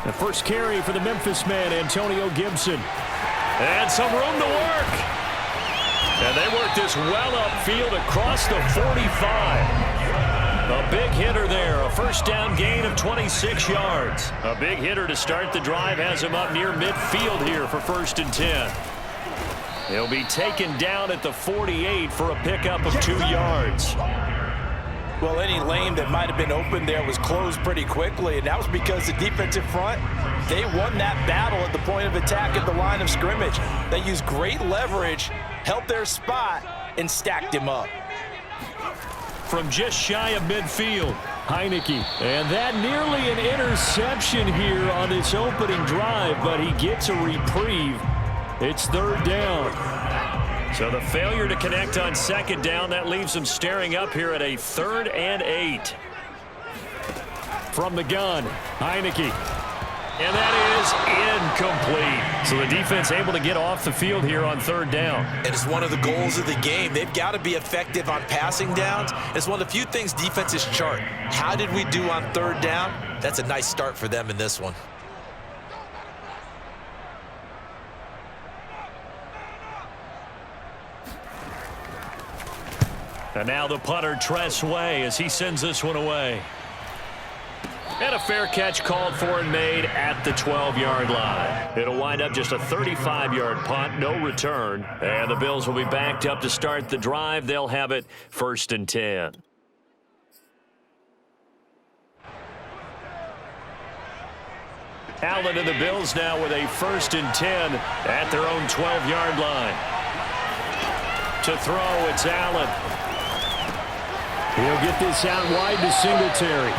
The first carry for the Memphis man, Antonio Gibson. And some room to work. And they work this well upfield across the 45. A big hitter there, a first down gain of 26 yards. A big hitter to start the drive has him up near midfield here for 1st and 10. He'll be taken down at the 48 for a pickup of 2 yards. Well, any lane that might have been open there was closed pretty quickly, and that was because the defensive front, they won that battle at the point of attack at the line of scrimmage. They used great leverage, held their spot, and stacked him up. From just shy of midfield, Heineke. And that nearly an interception here on this opening drive, but he gets a reprieve. It's 3rd down. So the failure to connect on 2nd down, that leaves him staring up here at a 3rd and 8. From the gun, Heineke. And that is incomplete. So the defense able to get off the field here on 3rd down. And it's one of the goals of the game. They've got to be effective on passing downs. It's one of the few things defenses chart. How did we do on 3rd down? That's a nice start for them in this one. And now the punter, Tress Way, as he sends this one away. And a fair catch called for and made at the 12-yard line. It'll wind up just a 35-yard punt, no return. And the Bills will be backed up to start the drive. They'll have it 1st and 10. Allen and the Bills now with a 1st and 10 at their own 12-yard line. To throw, it's Allen. He'll get this out wide to Singletary.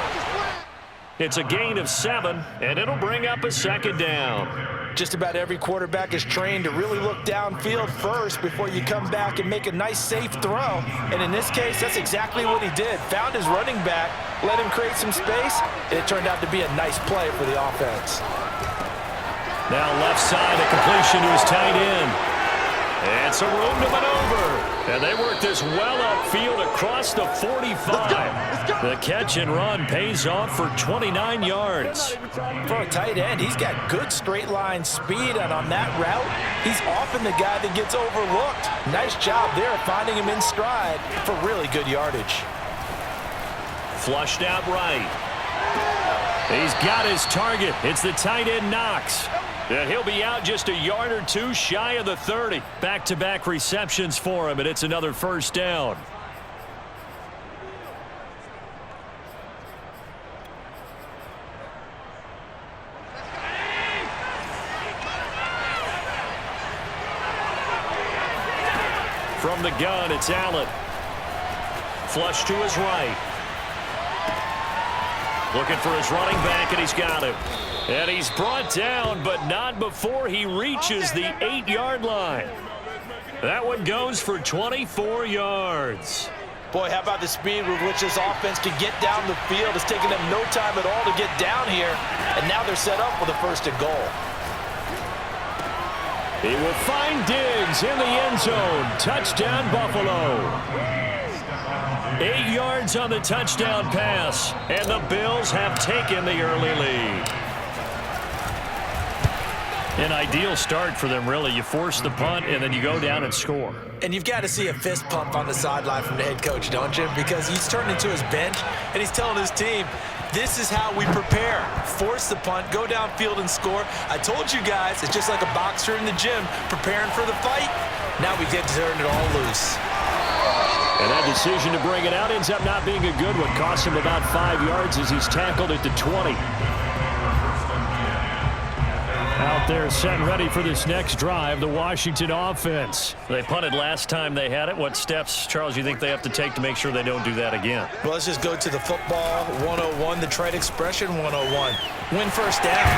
It's a gain of 7, and it'll bring up a 2nd down. Just about every quarterback is trained to really look downfield first before you come back and make a nice, safe throw. And in this case, that's exactly what he did. Found his running back, let him create some space, and it turned out to be a nice play for the offense. Now left side, a completion to his tight end. And some room to maneuver. And they work this well upfield across the 45. Let's go. The catch and run pays off for 29 yards. For a tight end, he's got good straight line speed, and on that route, he's often the guy that gets overlooked. Nice job there finding him in stride for really good yardage. Flushed out right. He's got his target. It's the tight end Knox. And he'll be out just a yard or two shy of the 30. Back-to-back receptions for him, and it's another 1st down. From the gun, it's Allen. Flush to his right. Looking for his running back, and he's got him. And he's brought down, but not before he reaches the 8-yard line. That one goes for 24 yards. Boy, how about the speed with which this offense can get down the field? It's taken them no time at all to get down here, and now they're set up for the 1st and goal. He will find Diggs in the end zone. Touchdown, Buffalo. 8 yards on the touchdown pass, and the Bills have taken the early lead. An ideal start for them, really. You force the punt, and then you go down and score. And you've got to see a fist pump on the sideline from the head coach, don't you? Because he's turned into his bench, and he's telling his team, this is how we prepare. Force the punt, go downfield and score. I told you guys, it's just like a boxer in the gym preparing for the fight. Now we get to turn it all loose. And that decision to bring it out ends up not being a good one. Costs him about 5 yards as he's tackled at the 20. Out there set and ready for this next drive, the Washington offense. They punted last time they had it. What steps, Charles, you think they have to take to make sure they don't do that again? Well, let's just go to the football 101, the trade expression 101. Win 1st down.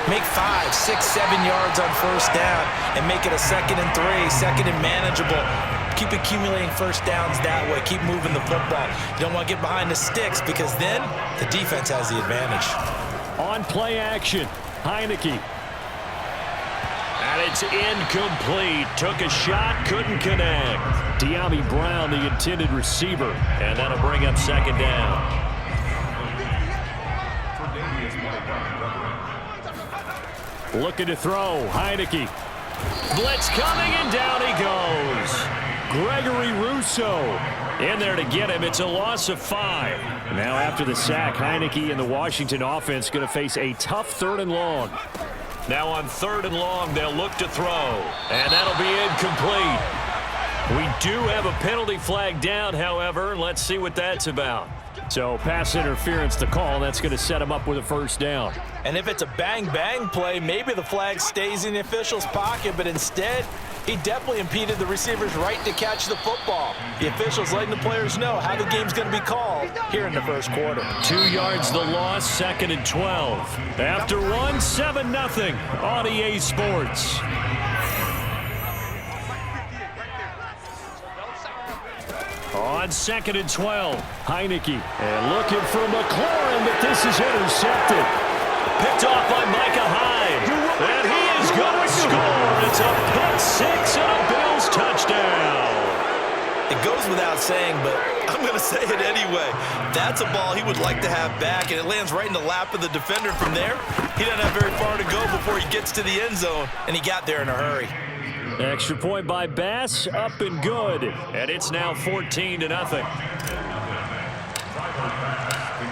Make 5, 6, 7 yards on 1st down and make it a 2nd and 3, 2nd and manageable. Keep accumulating 1st downs that way. Keep moving the football. You don't want to get behind the sticks because then the defense has the advantage. On play action, Heineke. And it's incomplete. Took a shot, couldn't connect. De'Ami Brown, the intended receiver. And that'll bring up 2nd down. Looking to throw. Heineke. Blitz coming, and down he goes. Gregory Rousseau in there to get him. It's a loss of 5. Now after the sack, Heineke and the Washington offense going to face a tough 3rd and long. Now on 3rd and long, they'll look to throw. And that'll be incomplete. We do have a penalty flag down, however. Let's see what that's about. So pass interference to call. That's going to set him up with a 1st down. And if it's a bang-bang play, maybe the flag stays in the official's pocket, but instead, he definitely impeded the receiver's right to catch the football. The officials letting the players know how the game's going to be called here in the 1st quarter. 2 yards the loss, 2nd and 12. After 1, 7-0 on EA Sports. On 2nd and 12, Heineke. And looking for McLaurin, but this is intercepted. Picked off by Micah Hyde. And he is going to score. It's a pick-6 and a Bills touchdown. It goes without saying, but I'm going to say it anyway. That's a ball he would like to have back, and it lands right in the lap of the defender from there. He doesn't have very far to go before he gets to the end zone, and he got there in a hurry. Extra point by Bass, up and good. And it's now 14-0.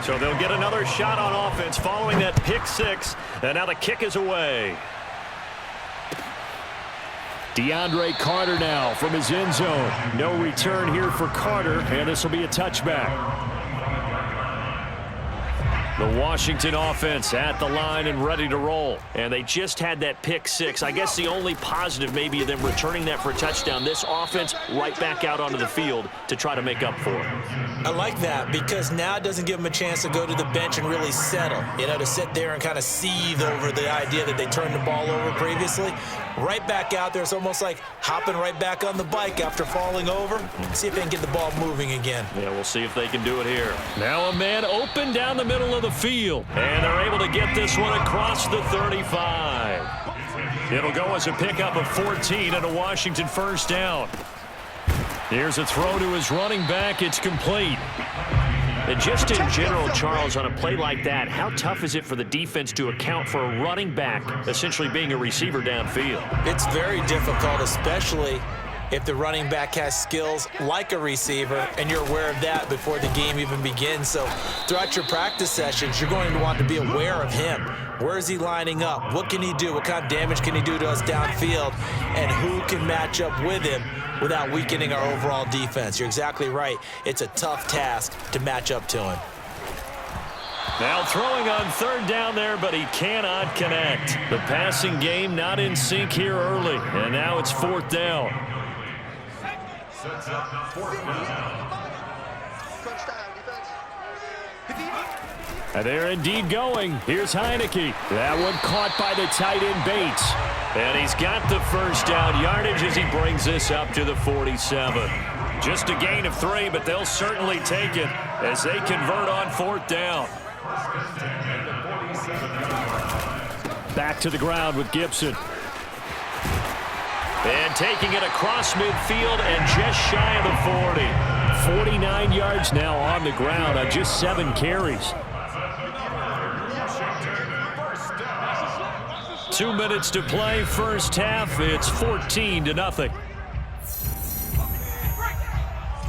So they'll get another shot on offense following that pick-6. And now the kick is away. DeAndre Carter now from his end zone. No return here for Carter, and this will be a touchback. The Washington offense at the line and ready to roll. And they just had that pick-6. I guess the only positive maybe of them returning that for a touchdown. This offense right back out onto the field to try to make up for it. I like that because now it doesn't give them a chance to go to the bench and really settle. You know, to sit there and kind of seethe over the idea that they turned the ball over previously. Right back out there. It's almost like hopping right back on the bike after falling over. See if they can get the ball moving again. Yeah, we'll see if they can do it here. Now a man open down the middle of the field. And they're able to get this one across the 35. It'll go as a pickup of 14 and a Washington 1st down. Here's a throw to his running back. It's complete. And just in general, Charles, on a play like that, how tough is it for the defense to account for a running back essentially being a receiver downfield? It's very difficult, especially if the running back has skills like a receiver, and you're aware of that before the game even begins. So throughout your practice sessions, you're going to want to be aware of him. Where is he lining up? What can he do? What kind of damage can he do to us downfield? And who can match up with him without weakening our overall defense? You're exactly right. It's a tough task to match up to him. Now throwing on 3rd down there, but he cannot connect. The passing game not in sync here early, and now it's 4th down. And they're indeed going. Here's Heineke. That one caught by the tight end Bates. And he's got the 1st down yardage as he brings this up to the 47. Just a gain of 3, but they'll certainly take it as they convert on 4th down. Back to the ground with Gibson. And taking it across midfield and just shy of the 40. 49 yards now on the ground on just 7 carries. 2 minutes to play, 1st half. It's 14-0.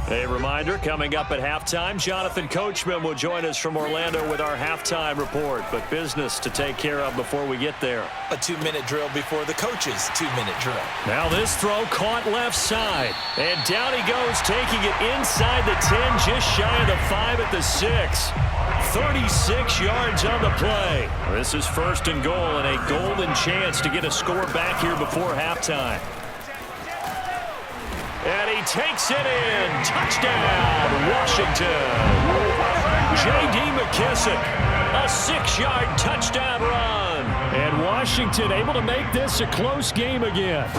A reminder, coming up at halftime, Jonathan Coachman will join us from Orlando with our halftime report. But business to take care of before we get there. A 2-minute drill before the coach's 2-minute drill. Now this throw caught left side. And down he goes, taking it inside the 10, just shy of the 5 at the 6. 36 yards on the play. This is 1st and goal and a golden chance to get a score back here before halftime. And he takes it in. Touchdown, Washington. J.D. McKissick, a 6-yard touchdown run. And Washington able to make this a close game again.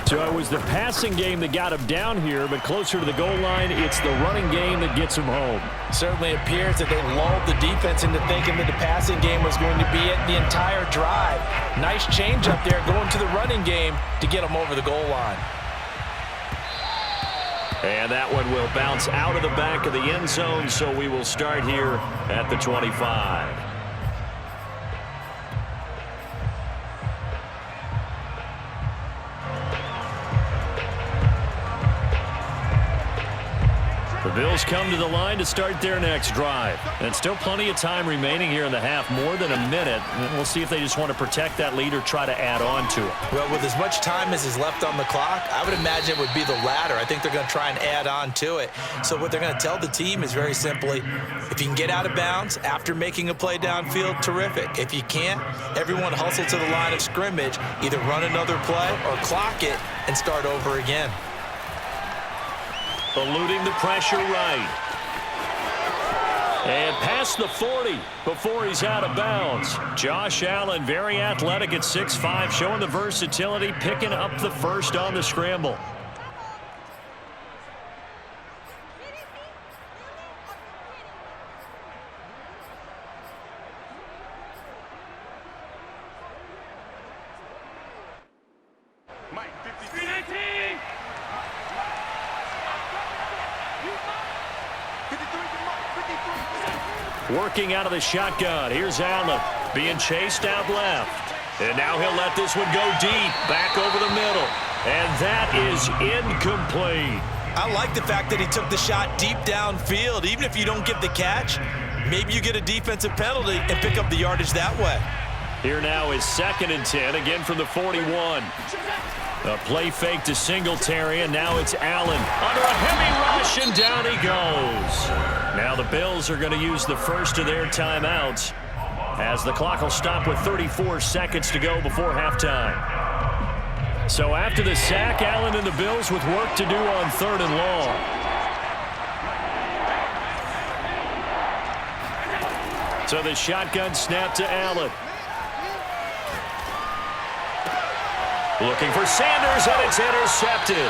So it was the passing game that got him down here, but closer to the goal line, it's the running game that gets him home. Certainly appears that they lulled the defense into thinking that the passing game was going to be it the entire drive. Nice change up there going to the running game to get them over the goal line. And that one will bounce out of the back of the end zone, so we will start here at the 25. The Bills come to the line to start their next drive. And still plenty of time remaining here in the half, more than a minute. And we'll see if they just want to protect that lead or try to add on to it. Well, with as much time as is left on the clock, I would imagine it would be the latter. I think they're going to try and add on to it. So what they're going to tell the team is very simply, if you can get out of bounds after making a play downfield, terrific. If you can't, everyone hustle to the line of scrimmage, either run another play or clock it and start over again. Eluding the pressure right. And past the 40 before he's out of bounds. Josh Allen, very athletic at 6'5", showing the versatility, picking up the first on the scramble. Working out of the shotgun. Here's Allen being chased out left. And now he'll let this one go deep, back over the middle. And that is incomplete. I like the fact that he took the shot deep downfield. Even if you don't get the catch, maybe you get a defensive penalty and pick up the yardage that way. Here now is 2nd and 10, again from the 41. A play fake to Singletary, and now it's Allen. Under a heavy rush, and down he goes. Now the Bills are going to use the first of their timeouts as the clock will stop with 34 seconds to go before halftime. So after the sack, Allen and the Bills with work to do on 3rd and long. So the shotgun snap to Allen. Looking for Sanders, and it's intercepted.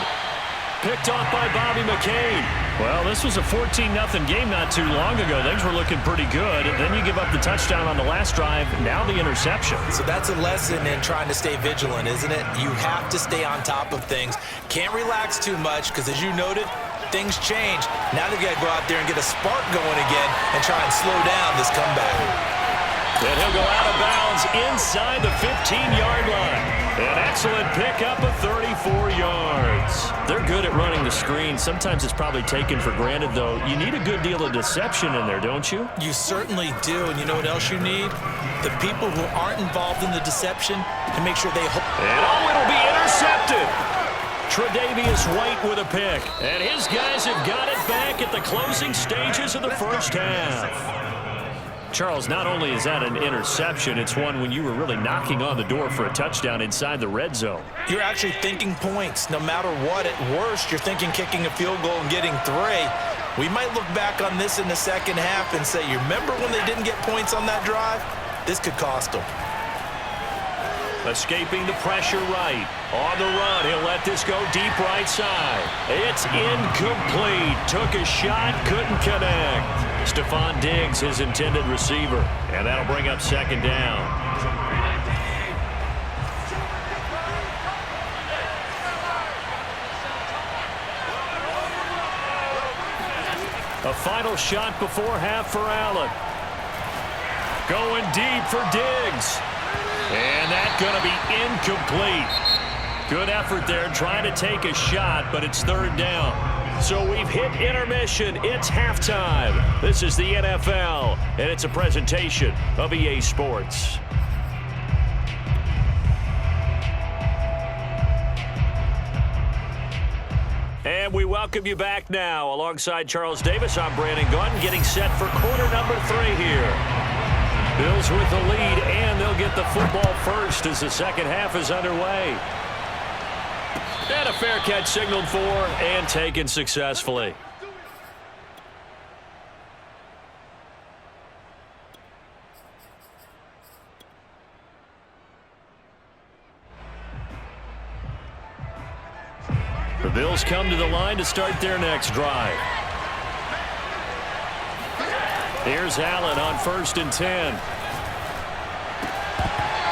Picked off by Bobby McCain. Well, this was a 14-0 game not too long ago. Things were looking pretty good. And then you give up the touchdown on the last drive. Now the interception. So that's a lesson in trying to stay vigilant, isn't it? You have to stay on top of things. Can't relax too much because, as you noted, things change. Now they've got to go out there and get a spark going again and try and slow down this comeback. And he'll go out of bounds inside the 15-yard line. An excellent pickup of 34 yards. They're good at running the screen. Sometimes it's probably taken for granted, though. You need a good deal of deception in there, don't you? You certainly do. And you know what else you need? The people who aren't involved in the deception to make sure they... And it'll be intercepted. Tre'Davious White with a pick. And his guys have got it back at the closing stages of the first half. Charles, not only is that an interception, it's one when you were really knocking on the door for a touchdown inside the red zone. You're actually thinking points. No matter what, at worst, you're thinking kicking a field goal and getting 3. We might look back on this in the second half and say, you remember when they didn't get points on that drive? This could cost them. Escaping the pressure right. On the run, he'll let this go deep right side. It's incomplete. Took a shot, couldn't connect. Stephon Diggs, his intended receiver. And that'll bring up 2nd down. A final shot before half for Allen. Going deep for Diggs. And that's going to be incomplete. Good effort there trying to take a shot, but it's 3rd down. So we've hit intermission. It's halftime. This is the NFL, and it's a presentation of EA Sports. And we welcome you back now. Alongside Charles Davis, I'm Brandon Gaudin, getting set for quarter number 3 here. Bills with the lead, and they'll get the football first as the second half is underway. And a fair catch signaled for and taken successfully. The Bills come to the line to start their next drive. Here's Allen on 1st and 10.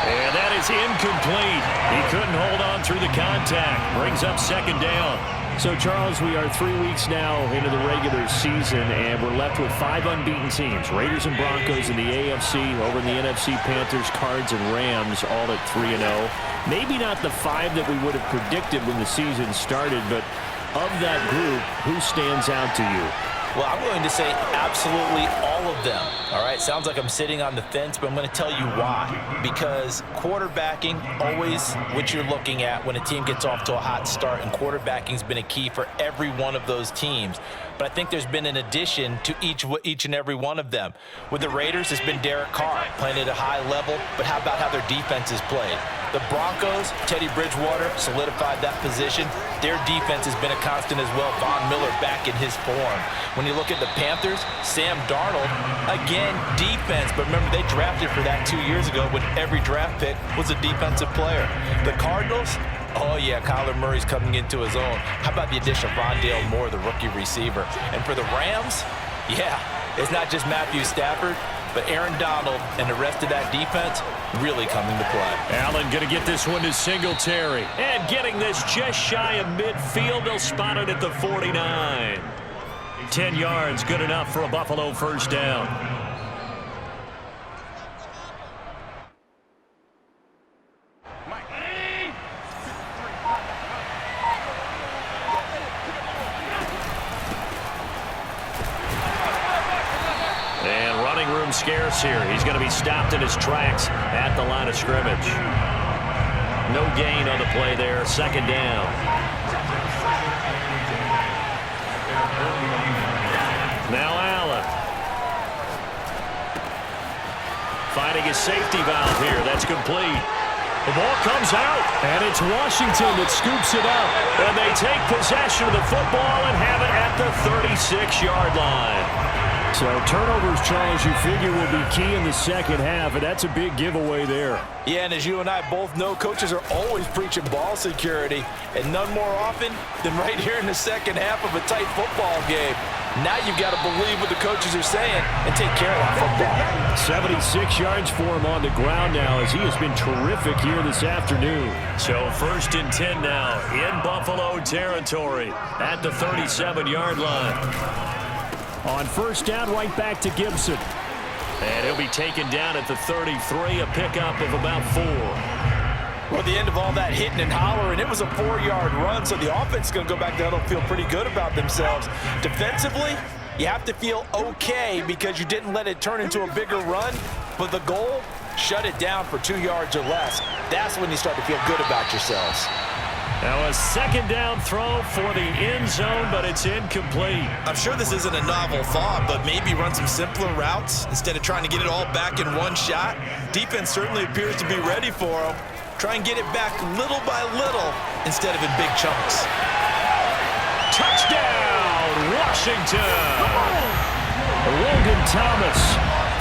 And that is incomplete. He couldn't hold on through the contact. Brings up 2nd down. So, Charles, we are 3 weeks now into the regular season, and we're left with 5 unbeaten teams. Raiders and Broncos in the AFC, over in the NFC, Panthers, Cards, and Rams, all at 3-0. Maybe not the 5 that we would have predicted when the season started, but of that group, who stands out to you? Well, I'm willing to say absolutely all of them. All right, sounds like I'm sitting on the fence, but I'm going to tell you why. Because quarterbacking, always what you're looking at when a team gets off to a hot start, and quarterbacking has been a key for every one of those teams. But I think there's been an addition to each and every one of them. With the Raiders, it's been Derek Carr playing at a high level, but how about how their defense is played? The Broncos, Teddy Bridgewater solidified that position. Their defense has been a constant as well. Von Miller back in his form. When you look at the Panthers, Sam Darnold, again, defense. But remember, they drafted for that 2 years ago when every draft pick was a defensive player. The Cardinals, oh, yeah, Kyler Murray's coming into his own. How about the addition of Rondale Moore, the rookie receiver? And for the Rams, yeah, it's not just Matthew Stafford, but Aaron Donald and the rest of that defense really coming to play. Allen going to get this one to Singletary. And getting this just shy of midfield. They'll spot it at the 49. 10 yards, good enough for a Buffalo first down. Scarce here. He's going to be stopped in his tracks at the line of scrimmage. No gain on the play there. Second down. Now Allen. Finding his safety valve here. That's complete. The ball comes out, and it's Washington that scoops it up. And they take possession of the football and have it at the 36-yard line. So turnovers, Charles, you figure will be key in the second half, and that's a big giveaway there. Yeah, and as you and I both know, coaches are always preaching ball security, and none more often than right here in the second half of a tight football game. Now you've got to believe what the coaches are saying and take care of that football. 76 yards for him on the ground now as he has been terrific here this afternoon. So 1st and 10 now in Buffalo territory at the 37-yard line. On first down, right back to Gibson. And he'll be taken down at the 33, a pickup of about 4. Well, at the end of all that hitting and hollering, it was a 4-yard run, so the offense is going to go back down and feel pretty good about themselves. Defensively, you have to feel okay because you didn't let it turn into a bigger run, but the goal, shut it down for 2 yards or less. That's when you start to feel good about yourselves. Now a second down throw for the end zone, but it's incomplete. I'm sure this isn't a novel thought, but maybe run some simpler routes instead of trying to get it all back in one shot. Defense certainly appears to be ready for them. Try and get it back little by little instead of in big chunks. Touchdown, Washington! Logan Thomas,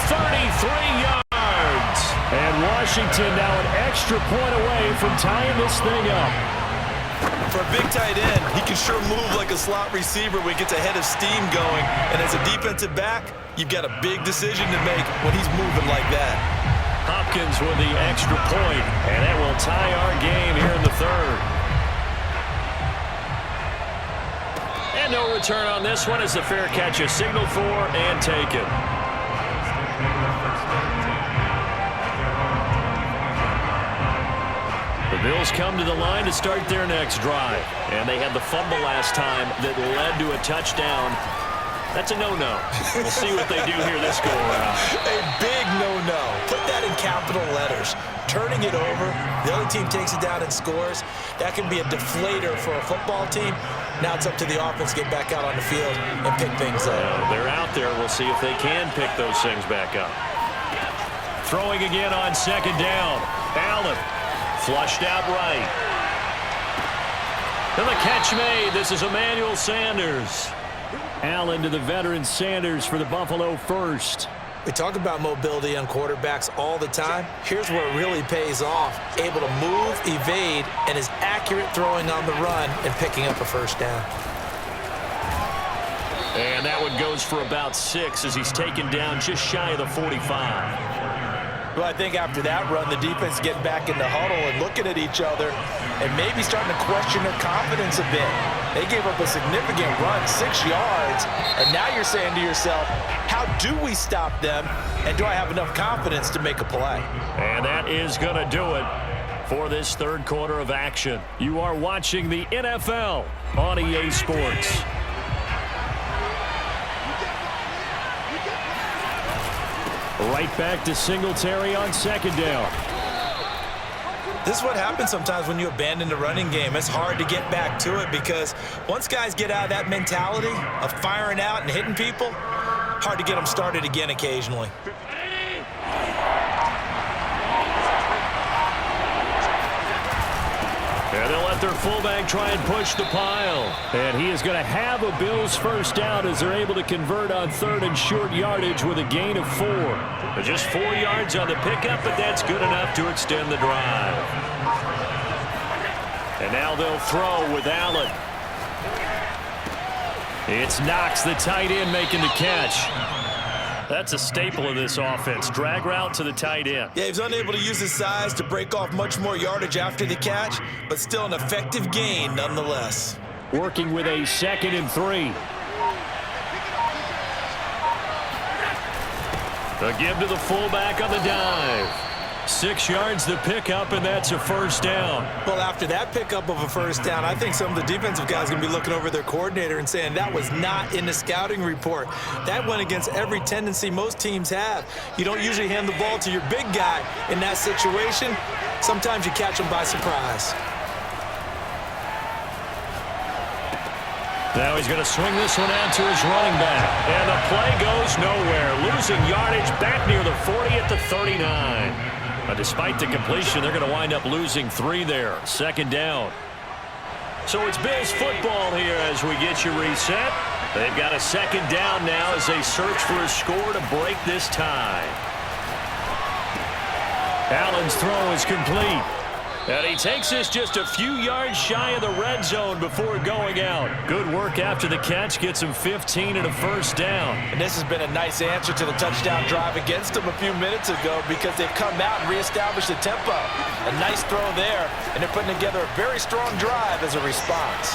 33 yards. And Washington now an extra point away from tying this thing up. For a big tight end, he can sure move like a slot receiver when he gets a head of steam going. And as a defensive back, you've got a big decision to make when he's moving like that. Hopkins with the extra point, and that will tie our game here in the third. And no return on this one as the fair catch is signaled for and taken. The Bills come to the line to start their next drive. And they had the fumble last time that led to a touchdown. That's a no-no. We'll see what they do here this go-around. A big no-no. Put that in capital letters. Turning it over, the other team takes it down and scores. That can be a deflator for a football team. Now it's up to the offense to get back out on the field and pick things up. They're out there. We'll see if they can pick those things back up. Throwing again on second down. Allen. Flushed out right. And the catch made. This is Emmanuel Sanders. Allen to the veteran Sanders for the Buffalo first. We talk about mobility on quarterbacks all the time. Here's where it really pays off. Able to move, evade, and is accurate throwing on the run and picking up a first down. And that one goes for about 6 as he's taken down just shy of the 45. Well, I think after that run, the defense getting back in the huddle and looking at each other and maybe starting to question their confidence a bit. They gave up a significant run, 6 yards, and now you're saying to yourself, how do we stop them, and do I have enough confidence to make a play? And that is going to do it for this third quarter of action. You are watching the NFL on EA Sports. Right back to Singletary on second down. This is what happens sometimes when you abandon the running game. It's hard to get back to it because once guys get out of that mentality of firing out and hitting people, hard to get them started again occasionally. And they'll let their fullback try and push the pile. And he is going to have a Bills first down as they're able to convert on third and short yardage with a gain of 4. But just 4 yards on the pickup, but that's good enough to extend the drive. And now they'll throw with Allen. It's Knox, the tight end, making the catch. That's a staple of this offense. Drag route to the tight end. Yeah, he was unable to use his size to break off much more yardage after the catch, but still an effective gain nonetheless. Working with a 2nd and 3. A give to the fullback on the dive. 6 yards to pick up, and that's a first down. Well, after that pickup of a first down, I think some of the defensive guys are going to be looking over their coordinator and saying that was not in the scouting report. That went against every tendency most teams have. You don't usually hand the ball to your big guy in that situation. Sometimes you catch them by surprise. Now he's going to swing this one out to his running back. And the play goes nowhere. Losing yardage back near the 40 at the 39. Despite the completion, they're going to wind up losing 3 there. Second down. So it's Bills football here as we get you reset. They've got a second down now as they search for a score to break this tie. Allen's throw is complete. And he takes this just a few yards shy of the red zone before going out. Good work after the catch. Gets him 15 and a first down. And this has been a nice answer to the touchdown drive against them a few minutes ago because they've come out and reestablished the tempo. A nice throw there, and they're putting together a very strong drive as a response.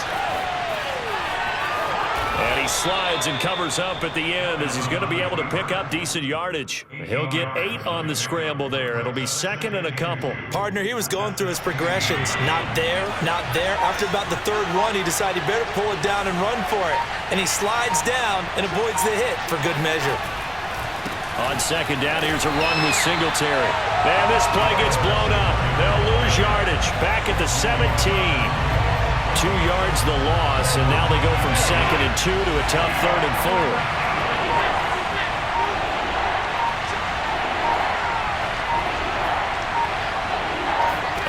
And he slides and covers up at the end as he's going to be able to pick up decent yardage. He'll get 8 on the scramble there. It'll be 2nd and a couple. Partner, he was going through his progressions. Not there, not there. After about the 3rd one, he decided he better pull it down and run for it. And he slides down and avoids the hit for good measure. On second down, here's a run with Singletary. And this play gets blown up. They'll lose yardage. Back at the 17. 2 yards the loss, and now they go from 2nd and 2 to a tough 3rd and 4.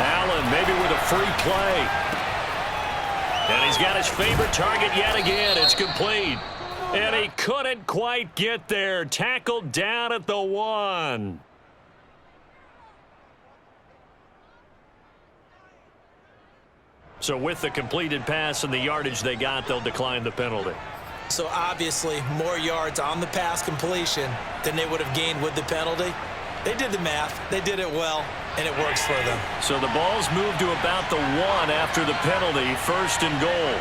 Allen maybe with a free play. And he's got his favorite target yet again. It's complete. And he couldn't quite get there. Tackled down at the 1. So with the completed pass and the yardage they got, they'll decline the penalty. So obviously more yards on the pass completion than they would have gained with the penalty. They did the math. They did it well, and it works for them. So the ball's moved to about the 1 after the penalty, 1st and goal.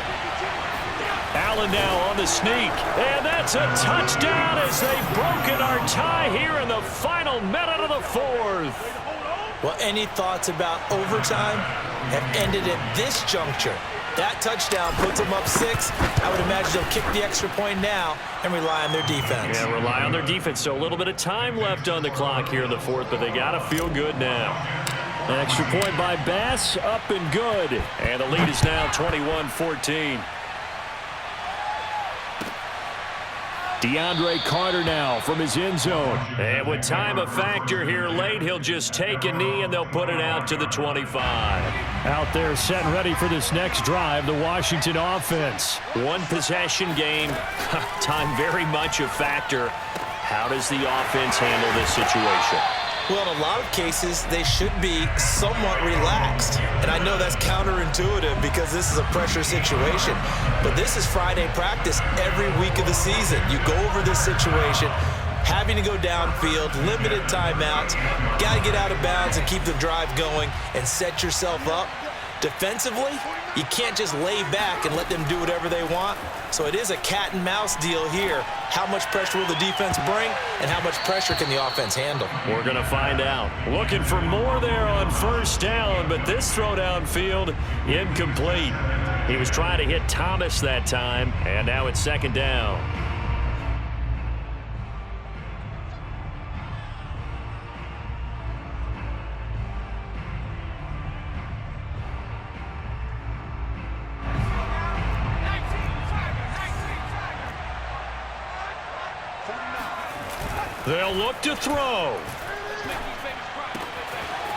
Allen now on the sneak, and that's a touchdown as they've broken our tie here in the final minute of the 4th. Well, any thoughts about overtime have ended at this juncture. That touchdown puts them up 6. I would imagine they'll kick the extra point now and rely on their defense. Yeah, rely on their defense. So a little bit of time left on the clock here in the 4th, but they got to feel good now. An extra point by Bass, up and good. And the lead is now 21-14. DeAndre Carter now from his end zone. And with time a factor here late, he'll just take a knee and they'll put it out to the 25. Out there set and ready for this next drive, the Washington offense. 1 possession game, time very much a factor. How does the offense handle this situation? Well, in a lot of cases, they should be somewhat relaxed. And I know that's counterintuitive because this is a pressure situation. But this is Friday practice every week of the season. You go over this situation, having to go downfield, limited timeouts, got to get out of bounds and keep the drive going and set yourself up. Defensively, you can't just lay back and let them do whatever they want. So it is a cat and mouse deal here. How much pressure will the defense bring and how much pressure can the offense handle? We're going to find out. Looking for more there on 1st down, but this throw downfield incomplete. He was trying to hit Thomas that time, and now it's 2nd down. They'll look to throw.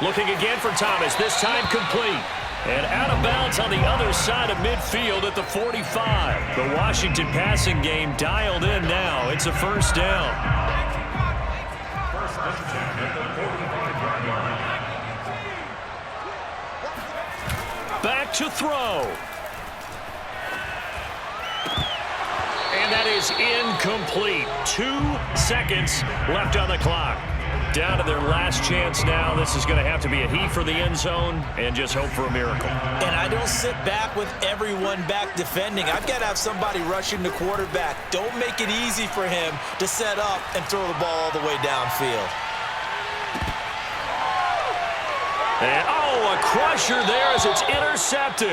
Looking again for Thomas, this time complete. And out of bounds on the other side of midfield at the 45. The Washington passing game dialed in now. It's a first down. Back to throw. And that is incomplete. 2 seconds left on the clock. Down to their last chance now. This is going to have to be a heave for the end zone and just hope for a miracle. And I don't sit back with everyone back defending. I've got to have somebody rushing the quarterback. Don't make it easy for him to set up and throw the ball all the way downfield. And, oh, a crusher there as it's intercepted.